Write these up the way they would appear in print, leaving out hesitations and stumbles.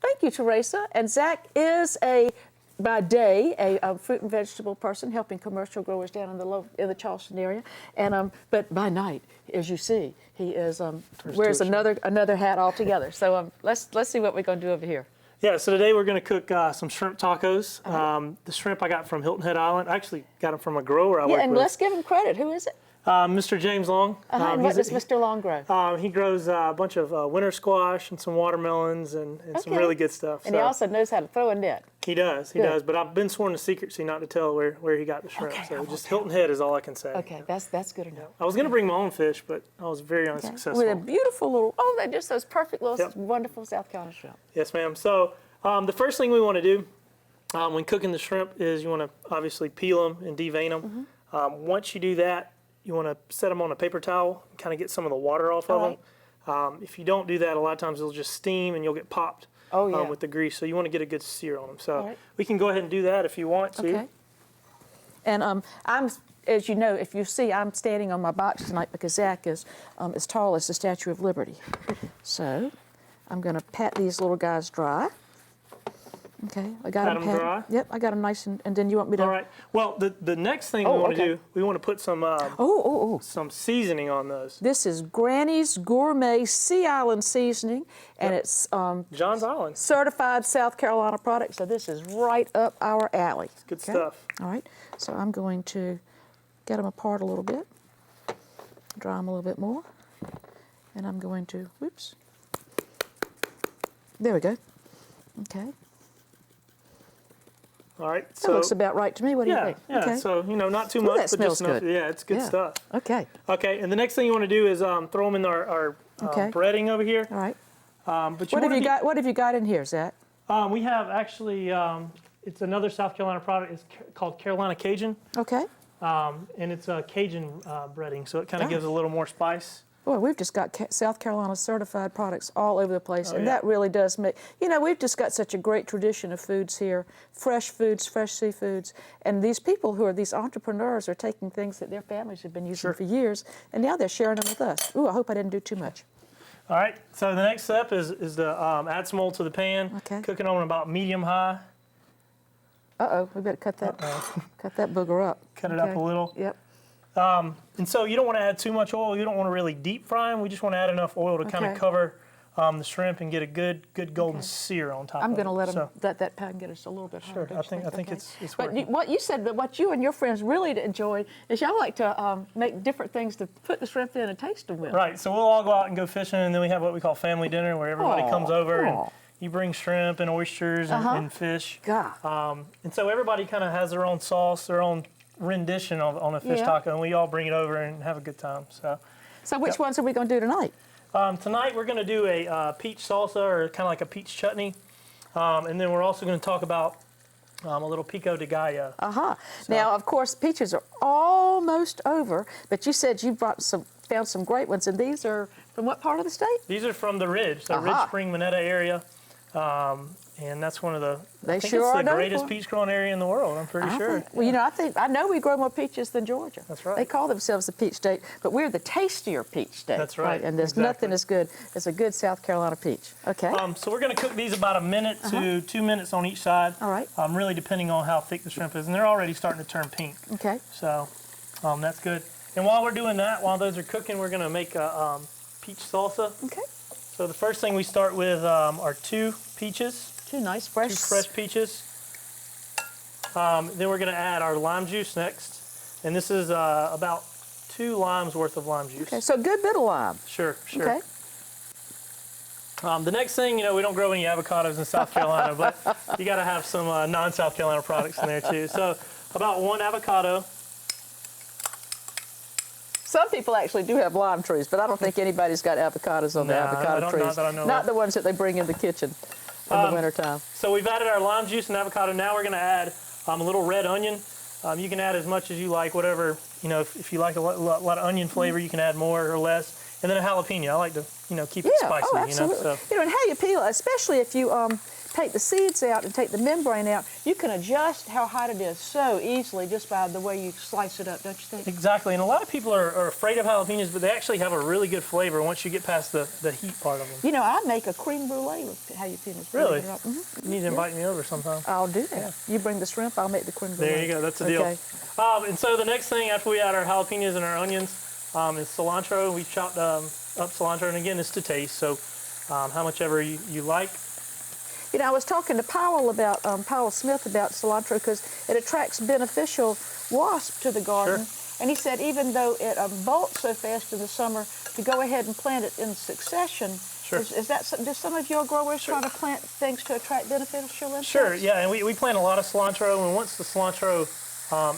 Thank you, Teresa. And Zach is by day, a fruit and vegetable person helping commercial growers down in the Charleston area, and but by night, as you see, he is wears another hat altogether. So let's see what we're going to do over here. Yeah, so today we're going to cook some shrimp tacos. The shrimp I got from Hilton Head Island. I actually got them from a grower I work with. And let's give him credit. Who is it? Mr. James Long. And what does Mr. Long grow? He grows a bunch of winter squash and some watermelons and some really good stuff. And he also knows how to throw a net. He does, he does. But I've been sworn to secrecy not to tell where he got the shrimp. So just Hilton Head is all I can say. Okay, that's good enough. I was going to bring my own fish, but I was very unsuccessful. With a beautiful little, they're just those perfect little, wonderful South Carolina shrimp. Yes, ma'am. So the first thing we want to do when cooking the shrimp is you want to obviously peel them and devein them. Once you do that, you want to set them on a paper towel and kind of get some of the water off of them. If you don't do that, a lot of times they'll just steam and you'll get popped with the grease. So you want to get a good sear on them. So we can go ahead and do that if you want to. Okay. And I'm, as you know, if you see, I'm standing on my box tonight because Zach is as tall as the Statue of Liberty. So I'm going to pat these little guys dry. Okay, I got them dry? Yep, I got them nice, and then you want me to... All right. Well, the next thing we want to do, we want to put some some seasoning on those. This is Granny's Gourmet Sea Island seasoning, and it's John's Island certified South Carolina product. So this is right up our alley. It's good stuff. All right. So I'm going to get them apart a little bit, dry them a little bit more, and I'm going to. Whoops. There we go. Okay. All right, so that looks about right to me. What do you think? Yeah, okay. So not too much, that but just enough. good. Yeah, it's good stuff. Okay. Okay, and the next thing you want to do is throw them in our breading over here. All right. But what have you got in here, Zach? We have actually it's another South Carolina product. It's called Carolina Cajun. Okay. And it's a Cajun breading, so it kind of gives a little more spice. Boy, we've just got South Carolina certified products all over the place, and that really does make, we've just got such a great tradition of foods here, fresh foods, fresh seafoods, and these people who are these entrepreneurs are taking things that their families have been using for years, and now they're sharing them with us. Ooh, I hope I didn't do too much. All right, so the next step is to add some oil to the pan, cooking on about medium-high. Uh-oh, we better cut that booger up. Cut it up a little. Yep. And so you don't want to add too much oil. You don't want to really deep fry them. We just want to add enough oil to kind of cover the shrimp and get a good golden sear on top. I'm going to let that pan get us a little bit hard. Sure, I think it's But working. what you said, that what you and your friends really enjoy is y'all like to make different things to put the shrimp in and taste them with. Right. So we'll all go out and go fishing, and then we have what we call family dinner, where everybody comes over and you bring shrimp and oysters and fish. God. And so everybody kind of has their own sauce, their own rendition on a fish taco, and we all bring it over and have a good time. So which ones are we going to do tonight? Tonight we're going to do a peach salsa, or kind of like a peach chutney, and then we're also going to talk about a little pico de gallo. So, now, of course, peaches are almost over, but you said you found some great ones, and these are from what part of the state? These are from the Ridge, the Ridge Spring Minetta area. And that's one of the, I think it's the greatest peach growing area in the world, I'm pretty sure. Well, I know we grow more peaches than Georgia. That's right. They call themselves the peach state, but we're the tastier peach state. That's right. And there's nothing as good as a good South Carolina peach. Okay. So we're going to cook these about a minute to 2 minutes on each side. All right. Really depending on how thick the shrimp is. And they're already starting to turn pink. Okay. So that's good. And while we're doing that, while those are cooking, we're going to make a peach salsa. Okay. So the first thing we start with are 2 peaches. Two nice fresh peaches. Then we're going to add our lime juice next. And this is about 2 limes worth of lime juice. Okay, so a good bit of lime. Sure. Okay. The next thing, we don't grow any avocados in South Carolina, but you got to have some non-South Carolina products in there too. So about 1 avocado. Some people actually do have lime trees, but I don't think anybody's got avocados on their avocado trees. Not that I know Not of. the ones that they bring in the kitchen in the wintertime. So we've added our lime juice and avocado. Now we're going to add a little red onion. You can add as much as you like, whatever, if you like a lot of onion flavor, you can add more or less. and then a jalapeno. I like to, keep it spicy. Oh, absolutely. And how you peel it, especially if you take the seeds out and take the membrane out, you can adjust how hot it is so easily just by the way you slice it up, don't you think? Exactly, and a lot of people are afraid of jalapenos, but they actually have a really good flavor once you get past the heat part of them. I make a creme brulee with jalapenos. Really? Mm-hmm. You need to invite me over sometime. I'll do that. Yeah. You bring the shrimp, I'll make the creme brulee. There you go, that's the deal. And so the next thing after we add our jalapenos and our onions is cilantro. We chopped up cilantro, and again, it's to taste, so how much ever you like. I was talking to Powell Smith about cilantro because it attracts beneficial wasps to the garden. Sure. And he said even though it bolts so fast in the summer, to go ahead and plant it in succession. Sure. Do some of your growers try to plant things to attract beneficial insects? Sure, yeah, and we plant a lot of cilantro, and once the cilantro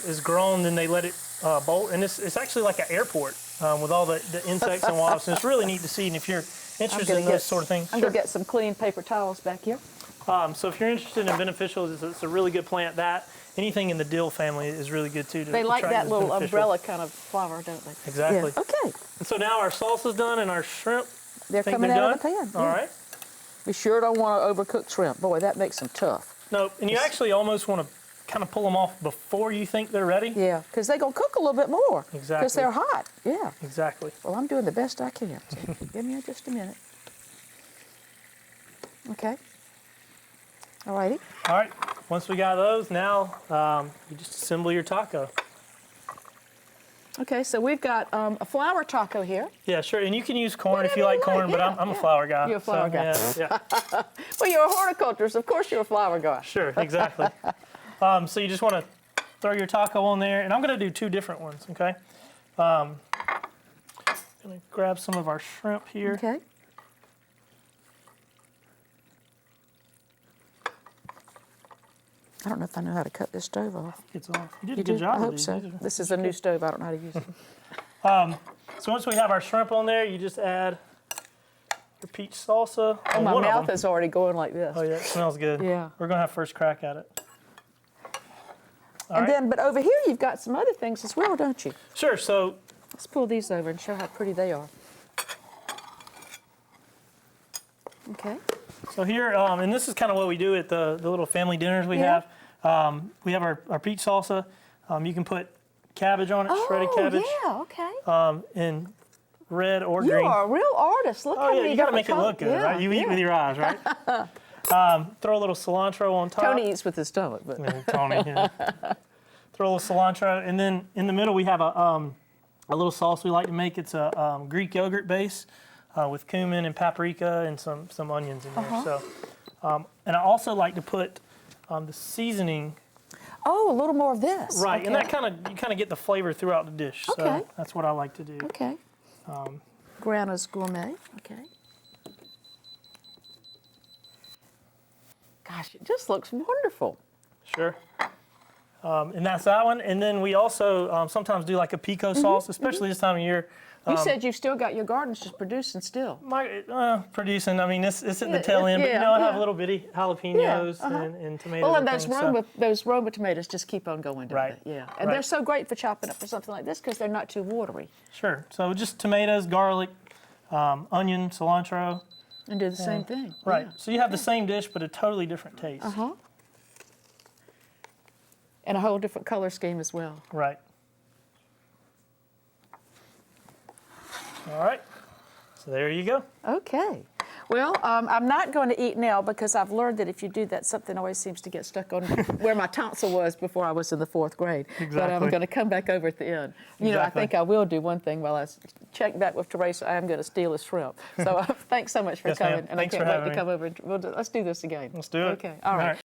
is grown, then they let it bolt, and it's actually like an airport with all the insects and wasps, and it's really neat to see, and if you're interested in those sort of things. I'm going to get some clean paper towels back here. So if you're interested in beneficials, it's a really good plant. Anything in the dill family is really good too. They like that little umbrella kind of flower, don't they? Exactly. Yeah. Okay. And so now our salsa's done and our shrimp. They're coming out of the pan. All right. We sure don't want to overcook shrimp. Boy, that makes them tough. No, and you actually almost want to kind of pull them off before you think they're ready. Yeah, because they're going to cook a little bit more. Exactly. Because they're hot. Yeah. Exactly. Well, I'm doing the best I can. So give me just a minute. Okay. All righty. All right. Once we got those, now you just assemble your taco. Okay, so we've got a flour taco here. Yeah, sure. And you can use corn if you like corn, but I'm a flour guy. You're a flour guy. Yeah. Well, you're a horticulturist. Of course you're a flour guy. Sure, exactly. So you just want to throw your taco on there. And I'm going to do two different ones, okay? Going to grab some of our shrimp here. Okay. I don't know if I know how to cut this stove off. It's off. You did a good job. I hope so. This is a new stove. I don't know how to use it. So once we have our shrimp on there, you just add your peach salsa. Oh, my mouth is already going like this. Oh, yeah, it smells good. Yeah. We're going to have first crack at it. But over here you've got some other things as well, don't you? Sure. So let's pull these over and show how pretty they are. Okay. So here, and this is kind of what we do at the little family dinners we have. We have our peach salsa. You can put cabbage on it, shredded cabbage. Oh, yeah, okay. In red or green. You are a real artist. Look how many you got to make it look good, right? You eat with your eyes, right? Throw a little cilantro on top. Tony eats with his stomach, but Tony, yeah. Throw a little cilantro, and then in the middle we have a little sauce we like to make. It's a Greek yogurt base with cumin and paprika and some onions in there. So, and I also like to put the seasoning. Oh, a little more of this. Right, okay. and that you kind of get the flavor throughout the dish. Okay. So that's what I like to do. Okay. Grana's Gourmet. Okay. Gosh, it just looks wonderful. Sure. And that's that one. And then we also sometimes do like a pico sauce, especially this time of year. You said you've still got your gardens just producing still. Producing, I mean, it's at the tail end, but I have little bitty jalapenos and tomatoes. Well, and those Roma tomatoes just keep on going, don't Right. they? Yeah. And they're so great for chopping up for something like this because they're not too watery. Sure. So just tomatoes, garlic, onion, cilantro. And do the same thing. Right. Yeah. So you have the same dish, but a totally different taste. And a whole different color scheme as well. Right. All right. So there you go. Okay. Well, I'm not going to eat now because I've learned that if you do that, something always seems to get stuck on where my tonsil was before I was in the 4th grade. Exactly. But I'm going to come back over at the end. You know, I think I will do one thing while I check back with Teresa. I am going to steal a shrimp. So thanks so much for coming. Ma'am. And Thanks I can't for wait having to come over. Let's do this again. Let's do it. Okay. All right.